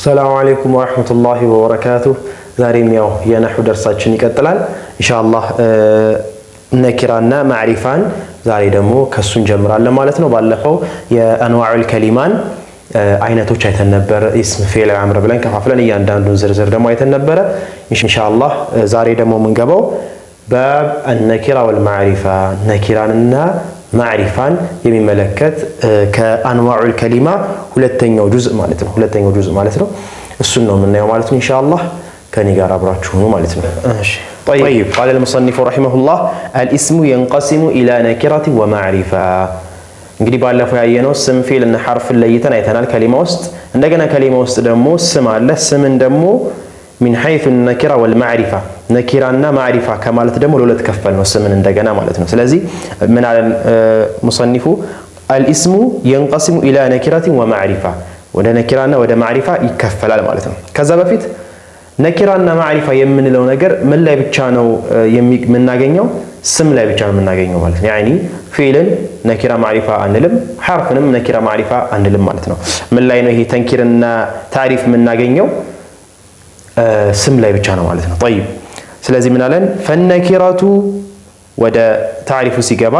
السلام عليكم ورحمة الله وبركاته. ዛሬም ያው የነህው ደርሳችን ይቀጥላል ኢንሻአላህ። ነኪራና ማዕሪፋን ዛሬ ደግሞ ከሱን ጀምራለን ማለት ነው። ባለፈው የአንዋዑል ከሊማን አይነቶች አይተን ነበር። እስም ፊዕል አምር ብለን ከፋፍለን እያንዳንዱን ዝርዝር ደግሞ አይተን ነበር። ኢንሻአላህ ዛሬ ደግሞ የምንገባው ባብ النكرة والمعرفة ነኪራንና ማዕሪፋን የሚመለከት ከአንዋዑል ከሊማ ሁለተኛው ጁዝእ ማለት ነው። እሱን ነው የምናየው ማለት ነው ኢንሻአላህ። ከኔ ጋር አብራችሁ ነው ማለት ነው። እሺ طيب قال المصنف رحمه الله الاسم ينقسم الى نكرة ومعرفة። እንግዲህ ባለፈው ያየነው ስም ፊዕል እና ሐርፍን ለይተን አይተናል ከሊማ ውስጥ። እንደገና ከሊማ ውስጥ ደግሞ ስም አለ። ስምን ደግሞ من حيث النكرة والمعرفة نكرة معرفة كمالت دم ولا تكفل وسمن እንደገና ማለት ነው። ስለዚህ ምን አለ ሙሰኒፉ الاسم ينقسم الى نكرة ومعرفة ወደ ነኪራና ወደ ማዕሪፋ ይከፈላል ማለት ነው። ከዛ በፊት ነኪራና ማዕሪፋ የምንለው ነገር ምን ላይ ብቻ ነው የምናገኘው? ስም ላይ ብቻ ነው የምናገኘው ማለት ነው። ያኒ ፊዕልን ነኪራ ማዕሪፋ አንልም፣ ሐርፍንም ነኪራ ማዕሪፋ አንልም ማለት ነው። ምን ላይ ነው ይሄ ተንኪርና ታሪፍ የምናገኘው? ስም ላይ ብቻ ነው ማለት ነው። طيب ስለዚህ ምን አለን? ፈነኪራቱ ወደ ታሪፉ ሲገባ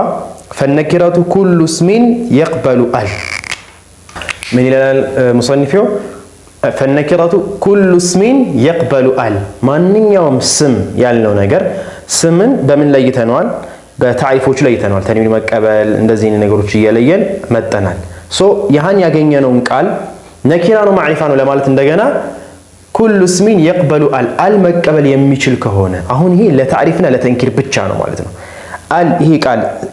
ፈነኪራቱ ኩሉ እስሚን يقبل ال ምን ይላል ሙሰኒፊው? ፈነኪራቱ ኩሉ እስሚን يقبل ال ማንኛውም ስም ያልነው ነገር ስምን በምን ለይተነዋል? በታሪፎቹ ለይተነዋል። ተንዊን መቀበል እንደዚህ ነገሮች እየለየን መጠናል። ሶ ያሃን ያገኘነውን ቃል ነኪራ ነው ማዕሪፋ ነው ለማለት እንደገና ኩሉ እስሚን يقبل ال መቀበል የሚችል ከሆነ አሁን ይሄ ለታሪፍና ለተንኪር ብቻ ነው ማለት ነው። አል ይሄ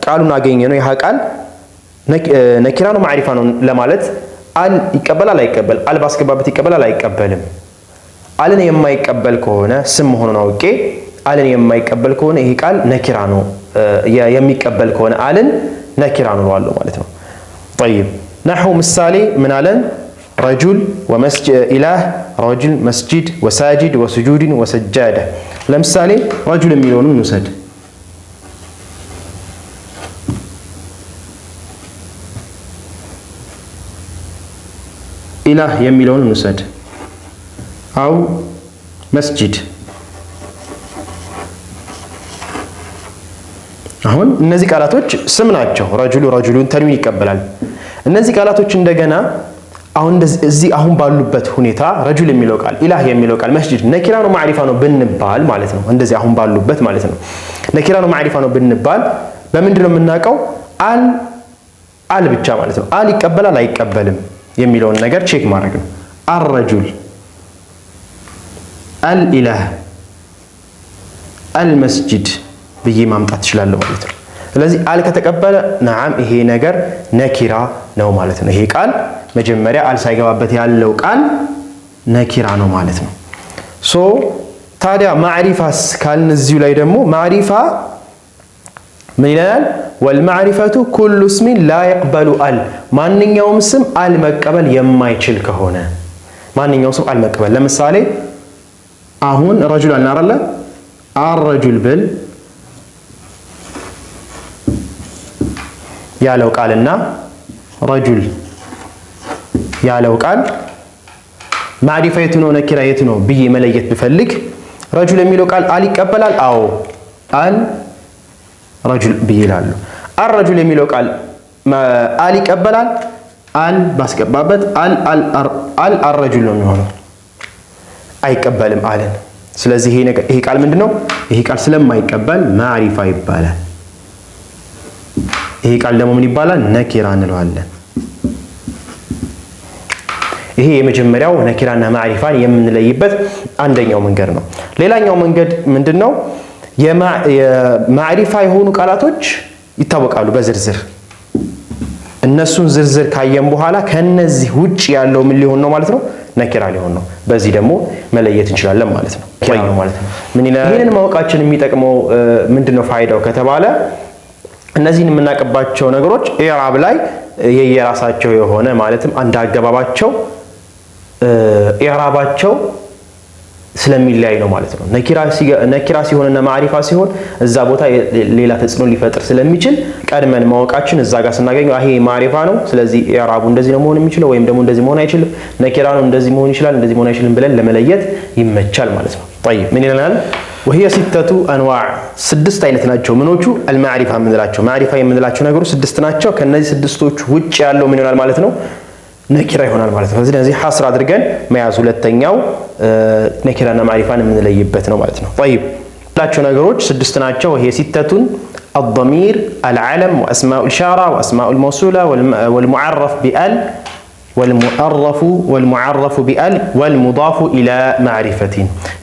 ቃሉን አገኘነው ይሄ ቃል ነኪራ ነው ማዕሪፋ ነው ለማለት አል ይቀበላል አይቀበል? አል ባስገባበት ይቀበላል አይቀበልም? አልን የማይቀበል ከሆነ ስም መሆኑን አውቄ አልን የማይቀበል ከሆነ ይሄ ቃል ነኪራ ነው፣ የሚቀበል ከሆነ አልን ነኪራ ነው እለዋለሁ ማለት ነው። طيب نحو ምሳሌ ምን አለን? ረጁል ወመስጂድ ኢላህ ረጁል መስጂድ ወሳጂድ ወስጁድ ወሰጃደ። ለምሳሌ ረጁል የሚለውን እንውሰድ። ኢላህ የሚለውን እንውሰድ። አው መስጂድ። አሁን እነዚህ ቃላቶች ስም ናቸው። ረጁሉ ረጁሉን ተንዊን ይቀበላል። እነዚህ ቃላቶች እንደገና አሁን እዚህ አሁን ባሉበት ሁኔታ ረጁል የሚለው ቃል ኢላህ የሚለው ቃል መስጂድ ነኪራ ነው ማዕሪፋ ነው ብንባል ማለት ነው። እንደዚህ አሁን ባሉበት ማለት ነው ነኪራ ነው ማዕሪፋ ነው ብንባል በምንድን ነው የምናውቀው? አል ብቻ ማለት ነው። አል ይቀበላል አይቀበልም የሚለውን ነገር ቼክ ማድረግ ነው። አልረጁል፣ አልኢላህ፣ አልመስጂድ ብዬ ማምጣት እችላለሁ ማለት ነው። ስለዚህ አል ከተቀበለ ነዓም ይሄ ነገር ነኪራ ነው ማለት ነው። ይሄ ቃል መጀመሪያ አል ሳይገባበት ያለው ቃል ነኪራ ነው ማለት ነው። ሶ ታዲያ ማዕሪፋስ ካልን እዚሁ ላይ ደግሞ ማዕሪፋ ምን ይላል? ወልማዕሪፈቱ ኩሉ እስሚን ላ የቅበሉ አል ማንኛውም ስም አል መቀበል የማይችል ከሆነ ማንኛውም ስም አል መቀበል። ለምሳሌ አሁን ረጁል አልን አይደለ? አልረጁል ብል ያለው ቃልና ረጁል ያለው ቃል ማዕሪፋ የቱ ነው ነኪራ የቱ ነው ብዬ መለየት ብፈልግ ረጁል የሚለው ቃል አል ይቀበላል? አዎ አል ረጁል ብዬ እላለሁ። አልረጁል የሚለው ቃል አል ይቀበላል? አል ባስገባበት አል አልረጁል ነው የሚሆነው፣ አይቀበልም አልን። ስለዚህ ይሄ ቃል ምንድነው? ይሄ ቃል ስለማይቀበል ማዕሪፋ ይባላል። ይሄ ቃል ደግሞ ምን ይባላል? ነኪራ እንለዋለን። ይሄ የመጀመሪያው ነኪራና ማዕሪፋን የምንለይበት አንደኛው መንገድ ነው። ሌላኛው መንገድ ምንድነው? የማዕሪፋ የሆኑ ቃላቶች ይታወቃሉ በዝርዝር። እነሱን ዝርዝር ካየን በኋላ ከነዚህ ውጭ ያለው ምን ሊሆን ነው ማለት ነው? ነኪራ ሊሆን ነው። በዚህ ደግሞ መለየት እንችላለን ማለት ነው። ይሄንን ማወቃችን የሚጠቅመው ምንድነው ፋይዳው ከተባለ እነዚህን የምናቀባቸው ነገሮች ኢዕራብ ላይ የየራሳቸው የሆነ ማለትም አንድ አገባባቸው ኢዕራባቸው ስለሚለያይ ነው ማለት ነው። ነኪራ ሲሆንና ማዕሪፋ ሲሆን እዛ ቦታ ሌላ ተጽዕኖ ሊፈጥር ስለሚችል ቀድመን ማወቃችን እዛ ጋር ስናገኘው ይሄ ማዕሪፋ ነው፣ ስለዚህ ኢዕራቡ እንደዚህ ነው መሆን የሚችለው ወይም ደግሞ እንደዚህ መሆን አይችልም፣ ነኪራ ነው እንደዚህ መሆን ይችላል እንደዚህ መሆን አይችልም ብለን ለመለየት ይመቻል ማለት ነው። طيب ምን ይለናል? وهي ستة انواع ስድስት አይነት ናቸው። ምኖቹ አልማዕሪፋ የምንላቸው ማዕሪፋ የምንላቸው ነገሮች ስድስት ናቸው። ከነዚህ ስድስቶች ውጭ ያለው ምን ይሆናል ማለት ነው? ነኪራ ይሆናል ማለት ነው። ስለዚህ ሐስር አድርገን መያዝ ሁለተኛው ነኪራና ማዕሪፋን የምንለይበት ነው ማለት ነው። طيب ላቸው ነገሮች ስድስት ናቸው። ይሄ ሲተቱን الضمير العلم واسماء الاشاره واسماء الموصوله والمعرف بال والمعرف بال والمضاف الى معرفه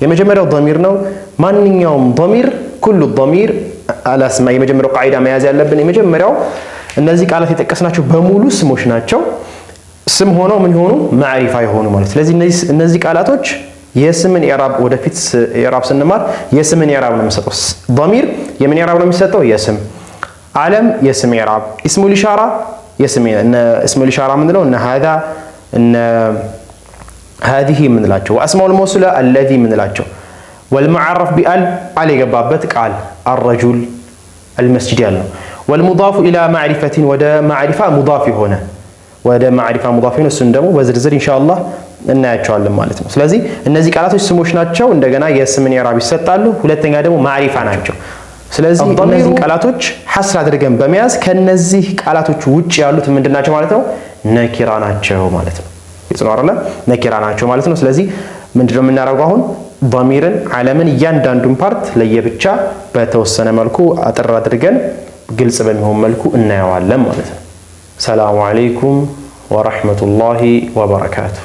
የመጀመሪያው ضمير ነው። ማንኛውም ضمير كل الضمير الاسماء የመጀመሪያው ቃዒዳ መያዝ ያለብን የመጀመሪያው እነዚህ ቃላት የጠቀስናቸው በሙሉ ስሞች ናቸው። ስም ሆነው ምን ሆኑ ማዕሪፋ ይሆኑ ማለት። ስለዚህ እነዚህ ቃላቶች የስምን ኢዕራብ ወደፊት ኢዕራብ ስንማር የስምን ኢዕራብ ነው የሚሰጠው። ضمير የምን ኢዕራብ ነው የሚሰጠው? የስም። ዓለም የስም ኢዕራብ። اسم الاشاره የስም اسم الاشاره ምንለው እነ هذا እነ هذه ምንላቸው واسماء الموصوله الذي ምንላቸው والمعرف بال على የገባበት ቃል الرجل المسجد ያለው والمضاف الى معرفه ወደ ማዕሪፋ ሙዳፍ የሆነ ወደ ማዕሪፋ ሙዳፍ ነው። እሱን ደግሞ በዝርዝር ኢንሻአላህ እናያቸዋለን ማለት ነው። ስለዚህ እነዚህ ቃላቶች ስሞች ናቸው፣ እንደገና የስምን ኢዕራብ ይሰጣሉ። ሁለተኛ ደግሞ ማዕሪፋ ናቸው። ስለዚህ እነዚህ ቃላቶች ሐስር አድርገን በመያዝ ከነዚህ ቃላቶች ውጭ ያሉት ምንድናቸው ማለት ነው? ነኪራ ናቸው ማለት ነው። ይጽናው አይደለ? ነኪራ ናቸው ማለት ነው። ስለዚህ ምንድነው የምናደርገው አሁን? ضميርን ዓለምን እያንዳንዱን ፓርት ለየብቻ በተወሰነ መልኩ አጥር አድርገን ግልጽ በሚሆን መልኩ እናየዋለን ማለት ነው። ሰላሙ አለይኩም ወራህመቱላሂ ወበረካቱሁ።